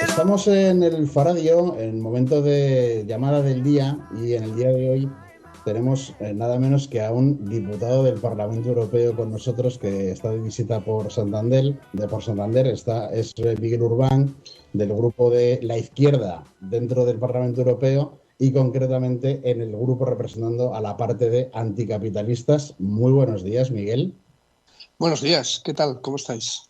Estamos en el Faradio, en el momento de llamada del día, y en el día de hoy tenemos nada menos que a un diputado del Parlamento Europeo con nosotros que está de visita por Santander. Es Miguel Urbán, del grupo de la izquierda dentro del Parlamento Europeo y concretamente en el grupo representando a la parte de anticapitalistas. Muy buenos días, Miguel. Buenos días, ¿qué tal? ¿Cómo estáis?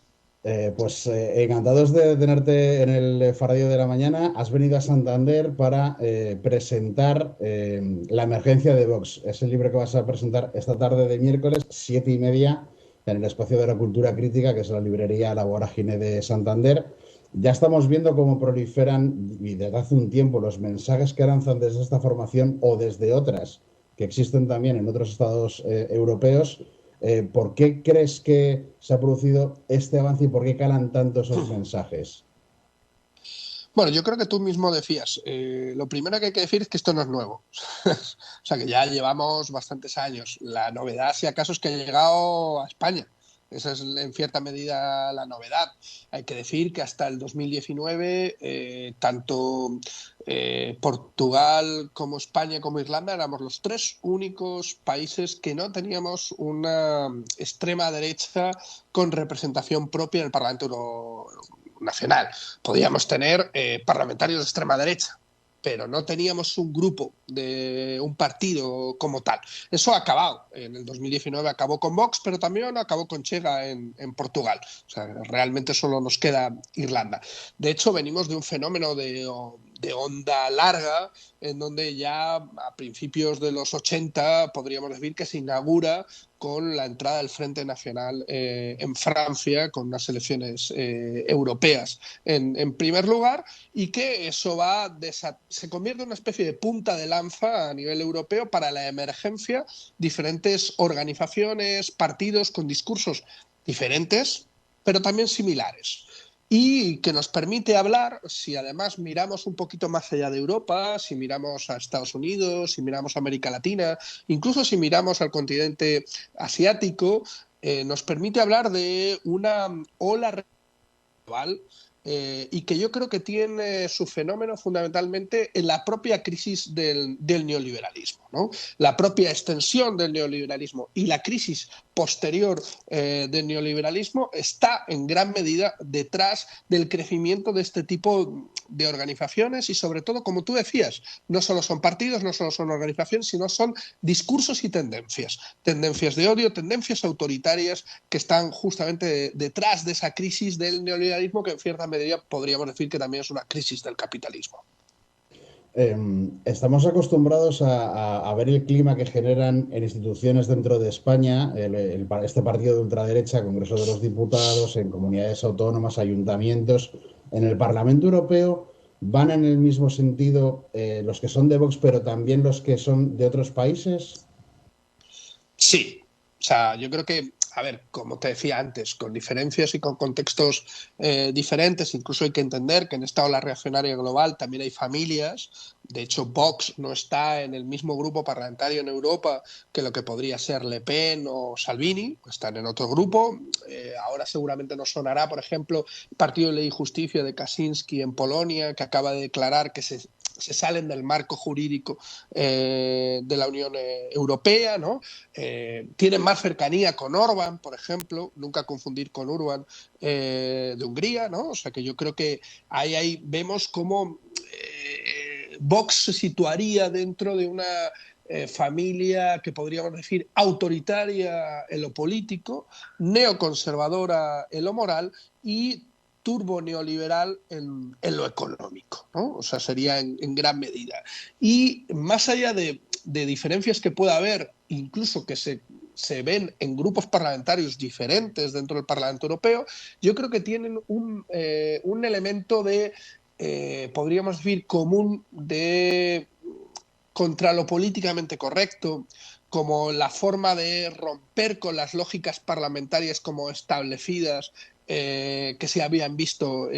Encantados de tenerte en el Faradio de la Mañana. Has venido a Santander para presentar La emergencia de Vox. Es el libro que vas a presentar esta tarde de miércoles, 7:30, en el Espacio de la Cultura Crítica, que es la librería La Vorágine de Santander. Ya estamos viendo cómo proliferan, y desde hace un tiempo, los mensajes que lanzan desde esta formación o desde otras que existen también en otros estados europeos. ¿Por qué crees que se ha producido este avance y por qué calan tanto esos mensajes? Bueno, yo creo que tú mismo decías, lo primero que hay que decir es que esto no es nuevo. O sea, que ya llevamos bastantes años. La novedad, si acaso, es que ha llegado a España. Esa es en cierta medida la novedad. Hay que decir que hasta el 2019, tanto Portugal como España como Irlanda éramos los tres únicos países que no teníamos una extrema derecha con representación propia en el Parlamento Nacional. Podíamos tener parlamentarios de extrema derecha, pero no teníamos un grupo de un partido como tal. Eso ha acabado. En el 2019 acabó con Vox, pero también acabó con Chega en Portugal. O sea, realmente solo nos queda Irlanda. De hecho, venimos de un fenómeno de onda larga, en donde ya a principios de los 80 podríamos decir que se inaugura con la entrada del Frente Nacional en Francia, con unas elecciones europeas en primer lugar, y que eso se convierte en una especie de punta de lanza a nivel europeo para la emergencia, diferentes organizaciones, partidos con discursos diferentes, pero también similares. Y que nos permite hablar, si además miramos un poquito más allá de Europa, si miramos a Estados Unidos, si miramos a América Latina, incluso si miramos al continente asiático, nos permite hablar de una ola global y que yo creo que tiene su fenómeno fundamentalmente en la propia crisis del neoliberalismo, ¿no? La propia extensión del neoliberalismo y la crisis posterior del neoliberalismo está en gran medida detrás del crecimiento de este tipo de organizaciones y sobre todo, como tú decías, no solo son partidos, no solo son organizaciones, sino son discursos y tendencias de odio, tendencias autoritarias que están justamente detrás de esa crisis del neoliberalismo que en cierta medida podríamos decir que también es una crisis del capitalismo. Estamos acostumbrados a ver el clima que generan en instituciones dentro de España, este partido de ultraderecha, Congreso de los Diputados, en comunidades autónomas, ayuntamientos, en el Parlamento Europeo. ¿Van en el mismo sentido los que son de Vox, pero también los que son de otros países? Sí, o sea, yo creo que, a ver, como te decía antes, con diferencias y con contextos diferentes, incluso hay que entender que en esta ola reaccionaria global también hay familias. De hecho, Vox no está en el mismo grupo parlamentario en Europa que lo que podría ser Le Pen o Salvini, están en otro grupo. Ahora seguramente nos sonará, por ejemplo, el Partido de Ley y Justicia de Kaczynski en Polonia, que acaba de declarar que se salen del marco jurídico de la Unión Europea, ¿no? Tienen más cercanía con Orbán, por ejemplo, nunca confundir con Orbán de Hungría, ¿no? O sea que yo creo que ahí vemos cómo Vox se situaría dentro de una familia que podríamos decir autoritaria en lo político, neoconservadora en lo moral y turbo neoliberal en lo económico, ¿no? O sea, sería en gran medida. Y más allá de diferencias que pueda haber, incluso que se ven en grupos parlamentarios diferentes dentro del Parlamento Europeo, yo creo que tienen un elemento de, podríamos decir, común de contra lo políticamente correcto, como la forma de romper con las lógicas parlamentarias como establecidas que se habían visto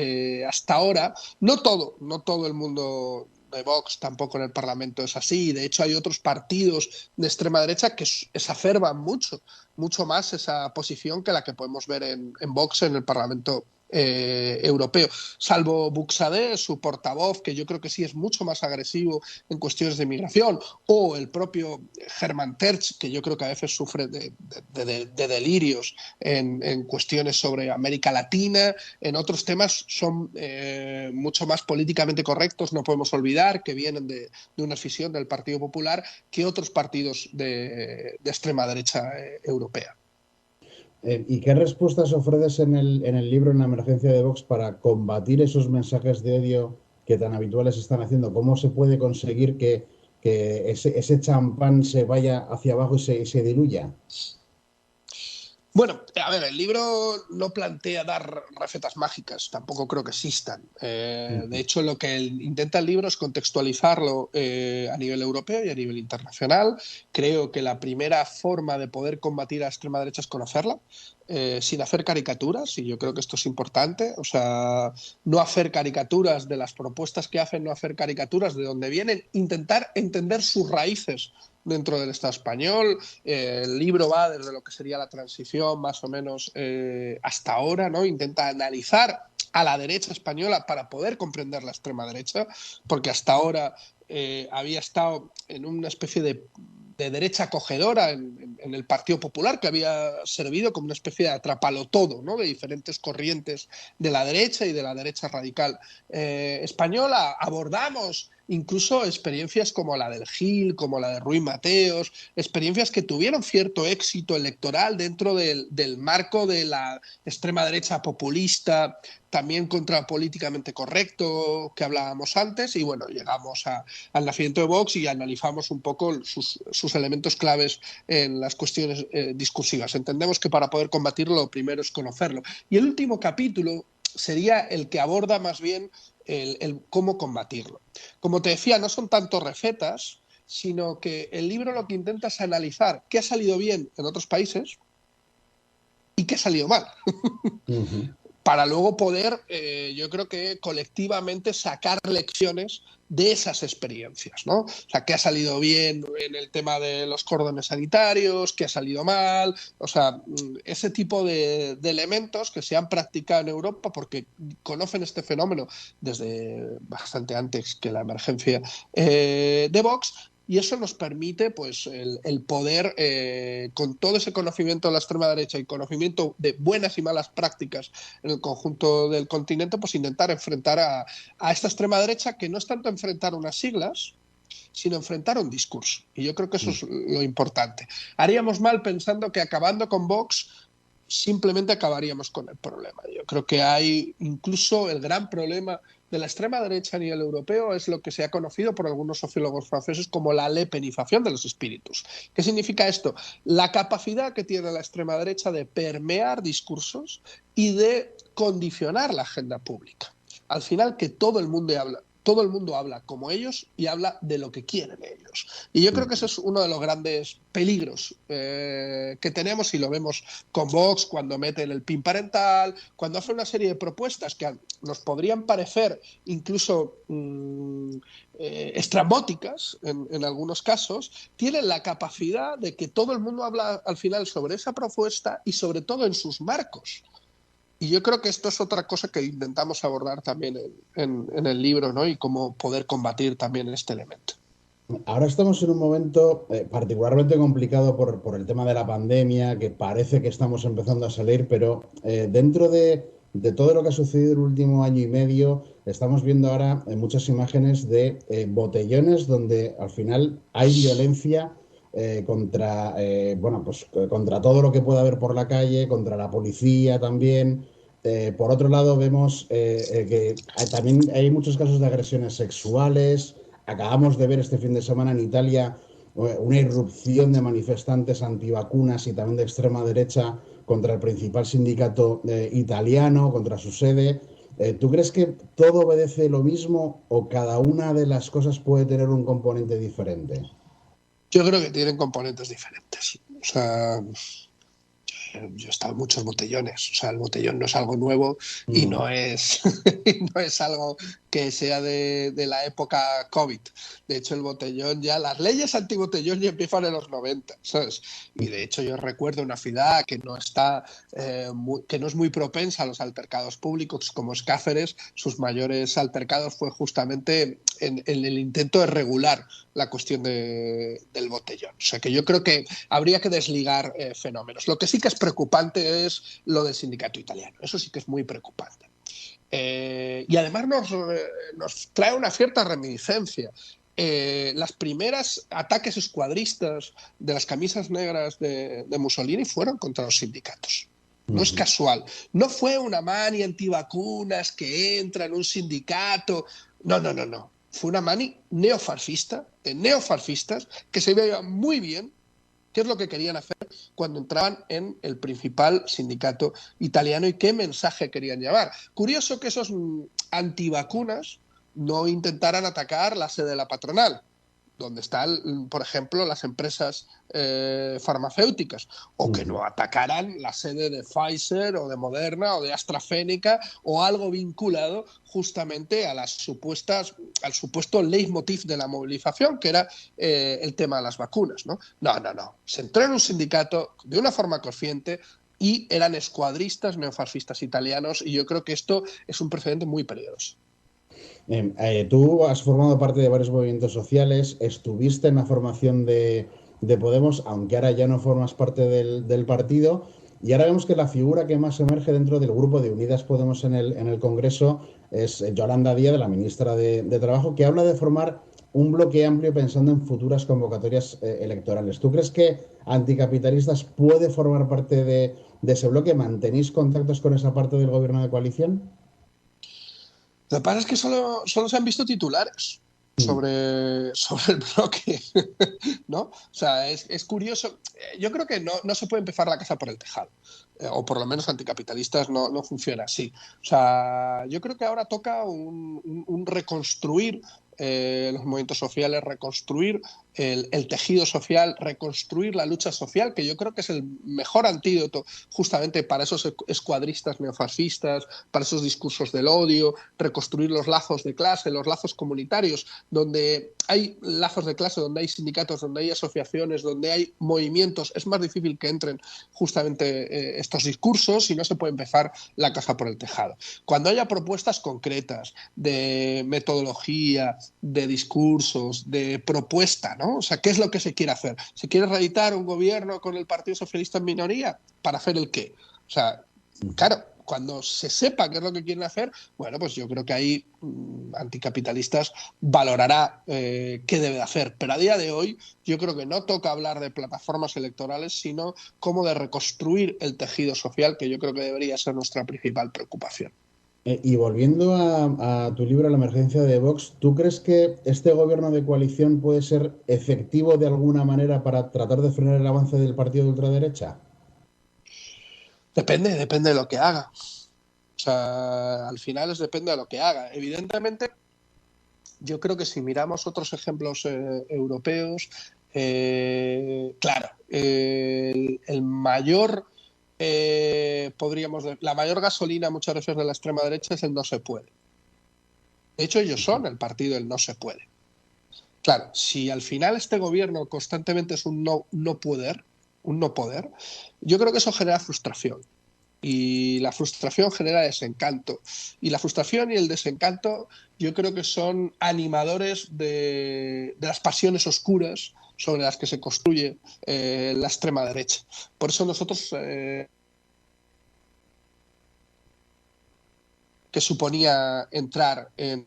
hasta ahora. No todo el mundo de Vox tampoco en el Parlamento es así. De hecho, hay otros partidos de extrema derecha que exacerban mucho más esa posición que la que podemos ver en Vox en el Parlamento europeo, salvo Buxadé, su portavoz, que yo creo que sí es mucho más agresivo en cuestiones de migración, o el propio Hermann Tertsch, que yo creo que a veces sufre de delirios en cuestiones sobre América Latina. En otros temas son mucho más políticamente correctos, no podemos olvidar que vienen de una escisión del Partido Popular que otros partidos de extrema derecha europea. ¿Y qué respuestas ofreces en el libro En la emergencia de Vox para combatir esos mensajes de odio que tan habituales están haciendo? ¿Cómo se puede conseguir que ese champán se vaya hacia abajo y se diluya? Bueno, a ver, el libro no plantea dar recetas mágicas, tampoco creo que existan. De hecho, lo que intenta el libro es contextualizarlo a nivel europeo y a nivel internacional. Creo que la primera forma de poder combatir a la extrema derecha es conocerla, sin hacer caricaturas, y yo creo que esto es importante. O sea, no hacer caricaturas de las propuestas que hacen, no hacer caricaturas de dónde vienen, intentar entender sus raíces dentro del Estado español. El libro va desde lo que sería la transición más o menos hasta ahora, ¿no? Intenta analizar a la derecha española para poder comprender la extrema derecha, porque hasta ahora había estado en una especie de derecha acogedora en el Partido Popular, que había servido como una especie de atrapalotodo, ¿no? De diferentes corrientes de la derecha y de la derecha radical española. Abordamos incluso experiencias como la del Gil, como la de Ruiz Mateos, experiencias que tuvieron cierto éxito electoral dentro del marco de la extrema derecha populista, también contra políticamente correcto que hablábamos antes. Y bueno, llegamos al nacimiento de Vox y analizamos un poco sus elementos claves en las cuestiones discursivas. Entendemos que para poder combatirlo lo primero es conocerlo. Y el último capítulo sería el que aborda más bien el cómo combatirlo. Como te decía, no son tanto recetas, sino que el libro lo que intenta es analizar qué ha salido bien en otros países y qué ha salido mal. Para luego poder, yo creo que colectivamente sacar lecciones de esas experiencias, ¿no? O sea, qué ha salido bien en el tema de los cordones sanitarios, qué ha salido mal, o sea, ese tipo de elementos que se han practicado en Europa porque conocen este fenómeno desde bastante antes que la emergencia de Vox. Y eso nos permite pues, el poder, con todo ese conocimiento de la extrema derecha y conocimiento de buenas y malas prácticas en el conjunto del continente, pues intentar enfrentar a esta extrema derecha, que no es tanto enfrentar unas siglas, sino enfrentar un discurso. Y yo creo que eso es lo importante. Haríamos mal pensando que acabando con Vox simplemente acabaríamos con el problema. Yo creo que hay incluso el gran problema de la extrema derecha a nivel europeo es lo que se ha conocido por algunos sociólogos franceses como la lepenización de los espíritus. ¿Qué significa esto? La capacidad que tiene la extrema derecha de permear discursos y de condicionar la agenda pública. Al final, que todo el mundo habla como ellos y habla de lo que quieren ellos. Y yo creo que ese es uno de los grandes peligros que tenemos, y lo vemos con Vox cuando meten el PIN parental, cuando hace una serie de propuestas que nos podrían parecer incluso estrambóticas en algunos casos, tienen la capacidad de que todo el mundo habla al final sobre esa propuesta y sobre todo en sus marcos. Y yo creo que esto es otra cosa que intentamos abordar también en el libro, ¿no? Y cómo poder combatir también este elemento. Ahora estamos en un momento particularmente complicado por el tema de la pandemia, que parece que estamos empezando a salir, pero dentro de todo lo que ha sucedido el último año y medio, estamos viendo ahora muchas imágenes de botellones donde al final hay violencia contra todo lo que pueda haber por la calle, contra la policía también. Por otro lado, vemos que también hay muchos casos de agresiones sexuales. Acabamos de ver este fin de semana en Italia una irrupción de manifestantes antivacunas y también de extrema derecha contra el principal sindicato italiano, contra su sede. ¿Tú crees que todo obedece lo mismo o cada una de las cosas puede tener un componente diferente? Yo creo que tienen componentes diferentes. O sea, Yo he estado en muchos botellones, o sea, el botellón no es algo nuevo y Mm. y no es algo que sea de la época COVID. De hecho, el botellón ya, las leyes antibotellón ya empiezan en los 90, ¿sabes? Y de hecho yo recuerdo una ciudad que no está, que no es muy propensa a los altercados públicos como es Cáceres. Sus mayores altercados fue justamente en el intento de regular la cuestión del botellón. O sea que yo creo que habría que desligar fenómenos. Lo que sí que es preocupante es lo del sindicato italiano. Eso sí que es muy preocupante. Y además nos trae una cierta reminiscencia. Las primeras ataques escuadristas de las camisas negras de Mussolini fueron contra los sindicatos. No es casual. No fue una mani antivacunas que entra en un sindicato. No, no, no, no. Fue una mani neofascista, de neofascistas, que se veía muy bien qué es lo que querían hacer cuando entraban en el principal sindicato italiano y qué mensaje querían llevar. Curioso que esos antivacunas no intentaran atacar la sede de la patronal, donde están, por ejemplo, las empresas farmacéuticas, o que no atacaran la sede de Pfizer o de Moderna o de AstraZeneca o algo vinculado justamente a las supuestas, al supuesto leitmotiv de la movilización, que era el tema de las vacunas, ¿no? No, no, no. Se entró en un sindicato de una forma consciente y eran escuadristas neofascistas italianos, y yo creo que esto es un precedente muy peligroso. Tú has formado parte de varios movimientos sociales, estuviste en la formación de Podemos, aunque ahora ya no formas parte del partido, y ahora vemos que la figura que más emerge dentro del grupo de Unidas Podemos en el Congreso es Yolanda Díaz, la ministra de Trabajo, que habla de formar un bloque amplio pensando en futuras convocatorias electorales. ¿Tú crees que Anticapitalistas puede formar parte de ese bloque? ¿Mantenéis contactos con esa parte del gobierno de coalición? Lo que pasa es que solo se han visto titulares Mm. sobre el bloque, ¿no? O sea, es curioso. Yo creo que no se puede empezar la casa por el tejado, o por lo menos Anticapitalistas no funciona así. O sea, yo creo que ahora toca un reconstruir los movimientos sociales, reconstruir el tejido social, reconstruir la lucha social, que yo creo que es el mejor antídoto justamente para esos escuadristas neofascistas, para esos discursos del odio, reconstruir los lazos de clase, los lazos comunitarios, donde hay lazos de clase, donde hay sindicatos, donde hay asociaciones, donde hay movimientos. Es más difícil que entren justamente estos discursos y no se puede empezar la casa por el tejado. Cuando haya propuestas concretas de metodología, de discursos, de propuesta, ¿no? O sea, ¿qué es lo que se quiere hacer? ¿Se quiere reeditar un gobierno con el Partido Socialista en minoría? ¿Para hacer el qué? O sea, claro, cuando se sepa qué es lo que quieren hacer, bueno, pues yo creo que ahí Anticapitalistas valorará qué debe hacer. Pero a día de hoy yo creo que no toca hablar de plataformas electorales, sino cómo de reconstruir el tejido social, que yo creo que debería ser nuestra principal preocupación. Y volviendo a tu libro La emergencia de Vox, ¿tú crees que este gobierno de coalición puede ser efectivo de alguna manera para tratar de frenar el avance del partido de ultraderecha? Depende de lo que haga. O sea, al final depende de lo que haga. Evidentemente, yo creo que si miramos otros ejemplos europeos, claro, el mayor, la mayor gasolina muchas veces de la extrema derecha es el no se puede. De hecho, ellos son el partido del no se puede. Claro, si al final este gobierno constantemente es un no poder, yo creo que eso genera frustración. Y la frustración genera desencanto. Y la frustración y el desencanto yo creo que son animadores de las pasiones oscuras sobre las que se construye la extrema derecha. Por eso nosotros, que suponía entrar en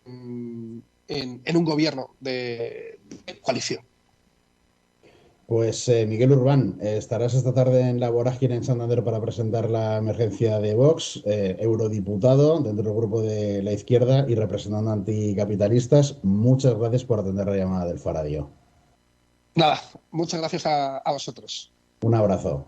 un gobierno de coalición. Pues Miguel Urbán, estarás esta tarde en la vorágine en Santander para presentar la emergencia de Vox, eurodiputado dentro del grupo de la izquierda y representando a Anticapitalistas. Muchas gracias por atender la llamada del Faradio. Nada, muchas gracias a vosotros. Un abrazo.